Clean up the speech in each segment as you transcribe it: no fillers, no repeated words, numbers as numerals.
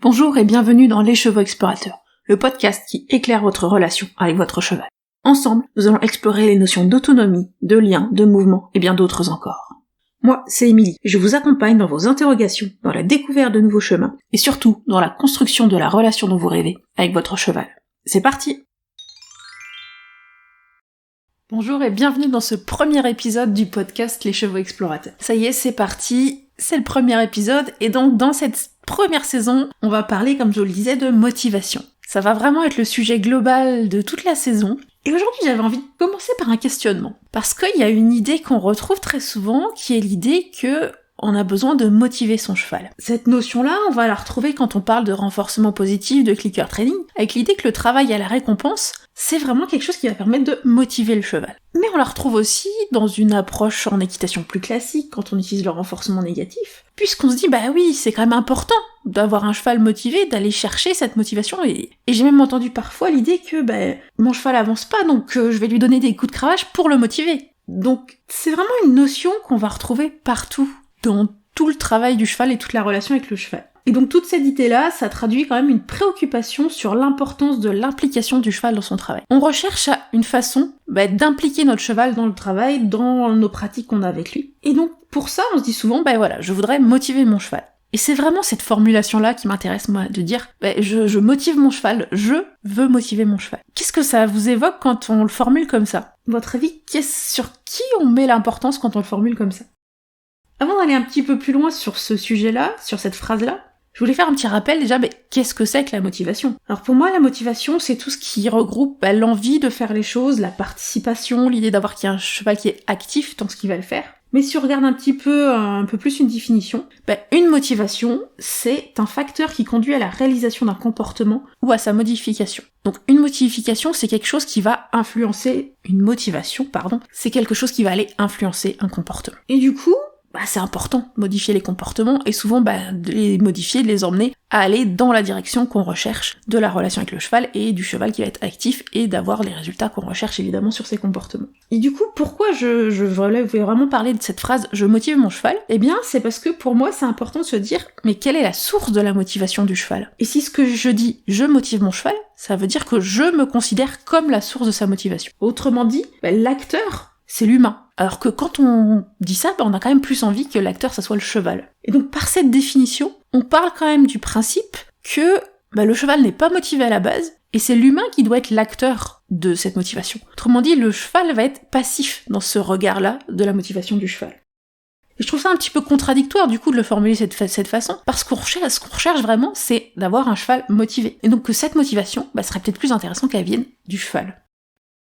Bonjour et bienvenue dans Les Chevaux Explorateurs, le podcast qui éclaire votre relation avec votre cheval. Ensemble, nous allons explorer les notions d'autonomie, de lien, de mouvement et bien d'autres encore. Moi, c'est Émilie, et je vous accompagne dans vos interrogations, dans la découverte de nouveaux chemins, et surtout dans la construction de la relation dont vous rêvez avec votre cheval. C'est parti! Bonjour et bienvenue dans ce premier épisode du podcast Les Chevaux Explorateurs. Ça y est, c'est parti, c'est le premier épisode, et donc dans cette première saison, on va parler, comme je vous le disais, de motivation. Ça va vraiment être le sujet global de toute la saison. Et aujourd'hui, j'avais envie de commencer par un questionnement. Parce qu'il y a une idée qu'on retrouve très souvent, qui est l'idée que on a besoin de motiver son cheval. Cette notion-là, on va la retrouver quand on parle de renforcement positif, de clicker training, avec l'idée que le travail à la récompense, c'est vraiment quelque chose qui va permettre de motiver le cheval. Mais on la retrouve aussi dans une approche en équitation plus classique, quand on utilise le renforcement négatif, puisqu'on se dit, bah oui, c'est quand même important d'avoir un cheval motivé, d'aller chercher cette motivation, et j'ai même entendu parfois l'idée que, mon cheval avance pas, donc je vais lui donner des coups de cravache pour le motiver. Donc, c'est vraiment une notion qu'on va retrouver partout, dans tout le travail du cheval et toute la relation avec le cheval. Et donc toute cette idée-là, ça traduit quand même une préoccupation sur l'importance de l'implication du cheval dans son travail. On recherche une façon d'impliquer notre cheval dans le travail, dans nos pratiques qu'on a avec lui. Et donc pour ça, on se dit souvent, je voudrais motiver mon cheval. Et c'est vraiment cette formulation-là qui m'intéresse, moi, de dire, je motive mon cheval, je veux motiver mon cheval. Qu'est-ce que ça vous évoque quand on le formule comme ça ? À votre avis, sur qui on met l'importance quand on le formule comme ça ? Avant d'aller un petit peu plus loin sur ce sujet-là, sur cette phrase-là, je voulais faire un petit rappel déjà, qu'est-ce que c'est que la motivation ? Alors pour moi, la motivation, c'est tout ce qui regroupe l'envie de faire les choses, la participation, l'idée d'avoir qu'il y a un cheval qui est actif dans ce qu'il va le faire. Mais si on regarde un peu plus une définition, une motivation, c'est un facteur qui conduit à la réalisation d'un comportement ou à sa modification. Donc une modification, c'est quelque chose qui va influencer, c'est quelque chose qui va aller influencer un comportement. Et du coup, c'est important de modifier les comportements et souvent de les modifier, de les emmener à aller dans la direction qu'on recherche de la relation avec le cheval et du cheval qui va être actif et d'avoir les résultats qu'on recherche évidemment sur ces comportements. Et du coup, pourquoi je voulais vraiment parler de cette phrase « je motive mon cheval » ? Eh bien, c'est parce que pour moi, c'est important de se dire « mais quelle est la source de la motivation du cheval ?» Et si ce que je dis « je motive mon cheval », ça veut dire que je me considère comme la source de sa motivation. Autrement dit, l'acteur, c'est l'humain. Alors que quand on dit ça, on a quand même plus envie que l'acteur, ça soit le cheval. Et donc par cette définition, on parle quand même du principe que le cheval n'est pas motivé à la base, et c'est l'humain qui doit être l'acteur de cette motivation. Autrement dit, le cheval va être passif dans ce regard-là de la motivation du cheval. Et je trouve ça un petit peu contradictoire du coup de le formuler de cette façon, parce qu'on ce qu'on recherche vraiment, c'est d'avoir un cheval motivé. Et donc que cette motivation serait peut-être plus intéressant qu'elle vienne du cheval.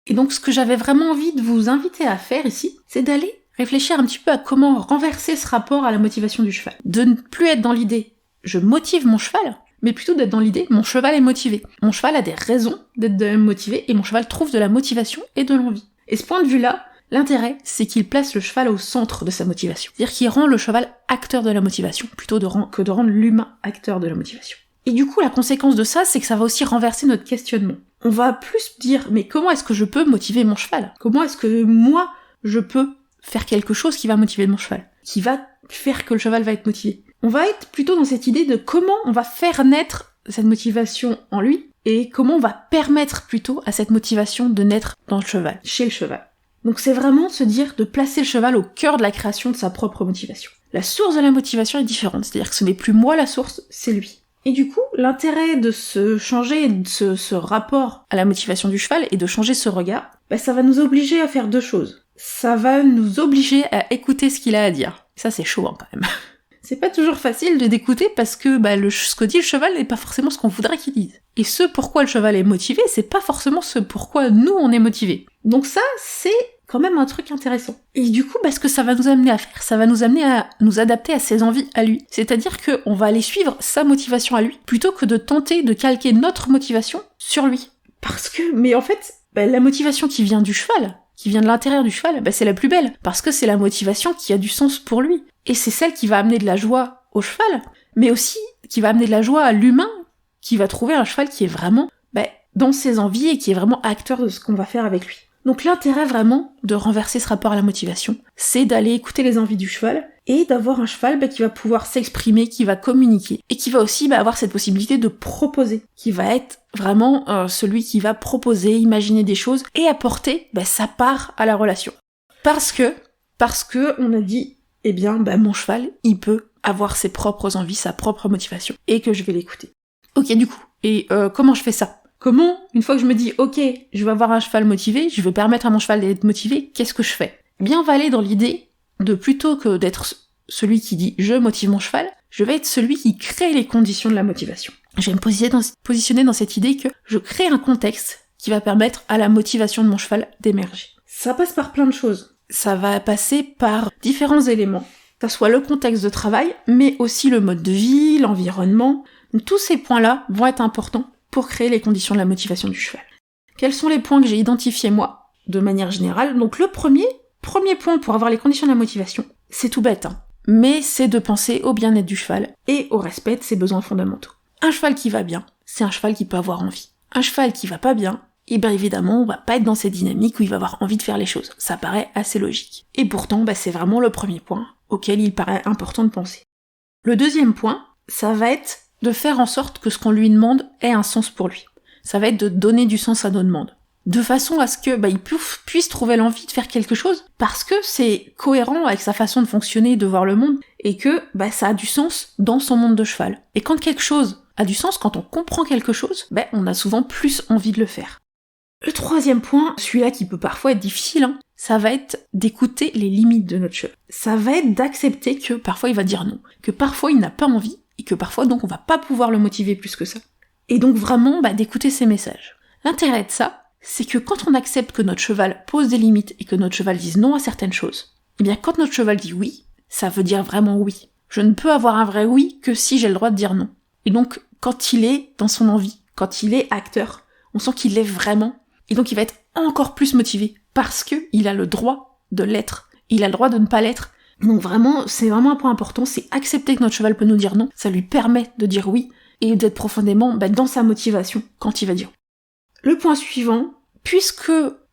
Et donc ce que j'avais vraiment envie de vous inviter à faire ici, c'est d'aller réfléchir un petit peu à comment renverser ce rapport à la motivation du cheval. De ne plus être dans l'idée « je motive mon cheval », mais plutôt d'être dans l'idée « mon cheval est motivé ». Mon cheval a des raisons d'être motivé et mon cheval trouve de la motivation et de l'envie. Et ce point de vue-là, l'intérêt, c'est qu'il place le cheval au centre de sa motivation. C'est-à-dire qu'il rend le cheval acteur de la motivation, plutôt que de rendre l'humain acteur de la motivation. Et du coup, la conséquence de ça, c'est que ça va aussi renverser notre questionnement. On va plus dire, mais comment est-ce que je peux motiver mon cheval ? Comment est-ce que moi, je peux faire quelque chose qui va motiver mon cheval ? Qui va faire que le cheval va être motivé ? On va être plutôt dans cette idée de comment on va faire naître cette motivation en lui, et comment on va permettre plutôt à cette motivation de naître dans le cheval, chez le cheval. Donc c'est vraiment se dire de placer le cheval au cœur de la création de sa propre motivation. La source de la motivation est différente, c'est-à-dire que ce n'est plus moi la source, c'est lui. Et du coup, l'intérêt de se changer ce rapport à la motivation du cheval et de changer ce regard, ça va nous obliger à faire deux choses. Ça va nous obliger à écouter ce qu'il a à dire. Ça, c'est chaud quand même. C'est pas toujours facile d'écouter parce que ce que dit le cheval n'est pas forcément ce qu'on voudrait qu'il dise. Et ce pourquoi le cheval est motivé, c'est pas forcément ce pourquoi nous on est motivé. Donc ça, c'est quand même un truc intéressant. Et du coup, ce que ça va nous amener à faire, ça va nous amener à nous adapter à ses envies à lui. C'est-à-dire qu'on va aller suivre sa motivation à lui, plutôt que de tenter de calquer notre motivation sur lui. Mais en fait, la motivation qui vient du cheval, qui vient de l'intérieur du cheval, c'est la plus belle, parce que c'est la motivation qui a du sens pour lui. Et c'est celle qui va amener de la joie au cheval, mais aussi qui va amener de la joie à l'humain, qui va trouver un cheval qui est vraiment dans ses envies et qui est vraiment acteur de ce qu'on va faire avec lui. Donc l'intérêt vraiment de renverser ce rapport à la motivation, c'est d'aller écouter les envies du cheval et d'avoir un cheval qui va pouvoir s'exprimer, qui va communiquer et qui va aussi avoir cette possibilité de proposer, qui va être vraiment celui qui va proposer, imaginer des choses et apporter sa part à la relation. Parce que on a dit, mon cheval, il peut avoir ses propres envies, sa propre motivation et que je vais l'écouter. Ok, du coup, et comment je fais ça ? Comment, une fois que je me dis, ok, je vais avoir un cheval motivé, je veux permettre à mon cheval d'être motivé, qu'est-ce que je fais ? On va aller dans l'idée de, plutôt que d'être celui qui dit « je motive mon cheval », je vais être celui qui crée les conditions de la motivation. Je vais me positionner dans cette idée que je crée un contexte qui va permettre à la motivation de mon cheval d'émerger. Ça passe par plein de choses. Ça va passer par différents éléments, que ce soit le contexte de travail, mais aussi le mode de vie, l'environnement. Tous ces points-là vont être importants pour créer les conditions de la motivation du cheval. Quels sont les points que j'ai identifiés moi, de manière générale ? Donc le premier point pour avoir les conditions de la motivation, c'est tout bête, mais c'est de penser au bien-être du cheval et au respect de ses besoins fondamentaux. Un cheval qui va bien, c'est un cheval qui peut avoir envie. Un cheval qui va pas bien, évidemment, on va pas être dans cette dynamique où il va avoir envie de faire les choses. Ça paraît assez logique. Et pourtant, c'est vraiment le premier point auquel il paraît important de penser. Le deuxième point, ça va être de faire en sorte que ce qu'on lui demande ait un sens pour lui. Ça va être de donner du sens à nos demandes. De façon à ce que il puisse trouver l'envie de faire quelque chose, parce que c'est cohérent avec sa façon de fonctionner, de voir le monde, et que ça a du sens dans son monde de cheval. Et quand quelque chose a du sens, quand on comprend quelque chose, on a souvent plus envie de le faire. Le troisième point, celui-là qui peut parfois être difficile, ça va être d'écouter les limites de notre cheval. Ça va être d'accepter que parfois il va dire non, que parfois il n'a pas envie, et que parfois donc on va pas pouvoir le motiver plus que ça. Et donc vraiment d'écouter ces messages. L'intérêt de ça, c'est que quand on accepte que notre cheval pose des limites et que notre cheval dise non à certaines choses, quand notre cheval dit oui, ça veut dire vraiment oui. Je ne peux avoir un vrai oui que si j'ai le droit de dire non. Et donc quand il est dans son envie, quand il est acteur, on sent qu'il l'est vraiment, et donc il va être encore plus motivé, parce que il a le droit de l'être, il a le droit de ne pas l'être. Donc vraiment, c'est vraiment un point important, c'est accepter que notre cheval peut nous dire non, ça lui permet de dire oui, et d'être profondément dans sa motivation quand il va dire. Le point suivant, puisque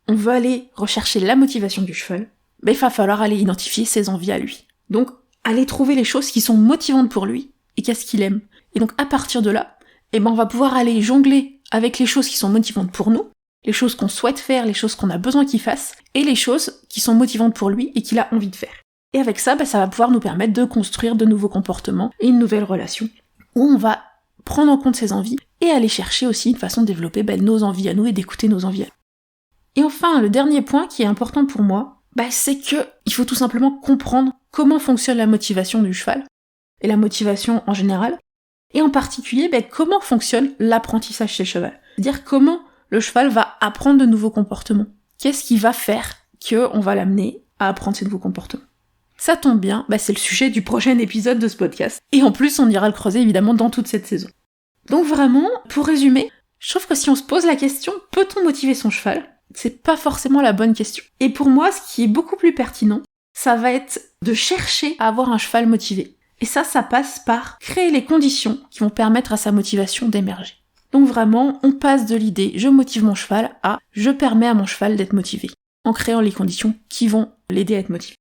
on veut aller rechercher la motivation du cheval, il va falloir aller identifier ses envies à lui. Donc, aller trouver les choses qui sont motivantes pour lui, et qu'est-ce qu'il aime. Et donc, à partir de là, on va pouvoir aller jongler avec les choses qui sont motivantes pour nous, les choses qu'on souhaite faire, les choses qu'on a besoin qu'il fasse, et les choses qui sont motivantes pour lui et qu'il a envie de faire. Et avec ça, ça va pouvoir nous permettre de construire de nouveaux comportements et une nouvelle relation, où on va prendre en compte ses envies et aller chercher aussi une façon de développer nos envies à nous et d'écouter nos envies à nous. Et enfin, le dernier point qui est important pour moi, c'est que il faut tout simplement comprendre comment fonctionne la motivation du cheval, et la motivation en général, et en particulier comment fonctionne l'apprentissage chez le cheval. C'est-à-dire comment le cheval va apprendre de nouveaux comportements. Qu'est-ce qui va faire qu'on va l'amener à apprendre ces nouveaux comportements. Ça tombe bien, c'est le sujet du prochain épisode de ce podcast. Et en plus, on ira le creuser évidemment dans toute cette saison. Donc vraiment, pour résumer, je trouve que si on se pose la question, peut-on motiver son cheval ? C'est pas forcément la bonne question. Et pour moi, ce qui est beaucoup plus pertinent, ça va être de chercher à avoir un cheval motivé. Et ça passe par créer les conditions qui vont permettre à sa motivation d'émerger. Donc vraiment, on passe de l'idée « je motive mon cheval » à « je permets à mon cheval d'être motivé », en créant les conditions qui vont l'aider à être motivé.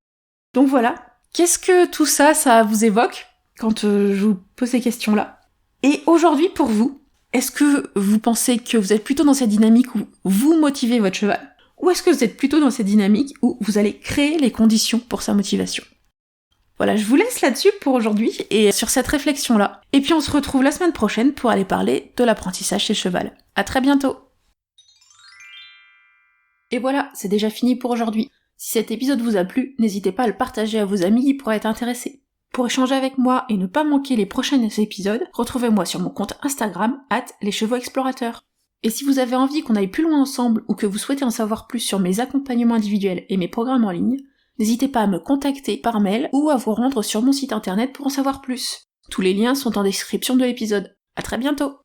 Donc voilà, qu'est-ce que tout ça vous évoque quand je vous pose ces questions-là ? Et aujourd'hui, pour vous, est-ce que vous pensez que vous êtes plutôt dans cette dynamique où vous motivez votre cheval ? Ou est-ce que vous êtes plutôt dans cette dynamique où vous allez créer les conditions pour sa motivation ? Voilà, je vous laisse là-dessus pour aujourd'hui et sur cette réflexion-là. Et puis on se retrouve la semaine prochaine pour aller parler de l'apprentissage chez le cheval. À très bientôt. Et voilà, c'est déjà fini pour aujourd'hui. Si cet épisode vous a plu, n'hésitez pas à le partager à vos amis qui pourraient être intéressés. Pour échanger avec moi et ne pas manquer les prochains épisodes, retrouvez-moi sur mon compte Instagram @leschevauxexplorateurs. Et si vous avez envie qu'on aille plus loin ensemble ou que vous souhaitez en savoir plus sur mes accompagnements individuels et mes programmes en ligne, n'hésitez pas à me contacter par mail ou à vous rendre sur mon site internet pour en savoir plus. Tous les liens sont en description de l'épisode. À très bientôt!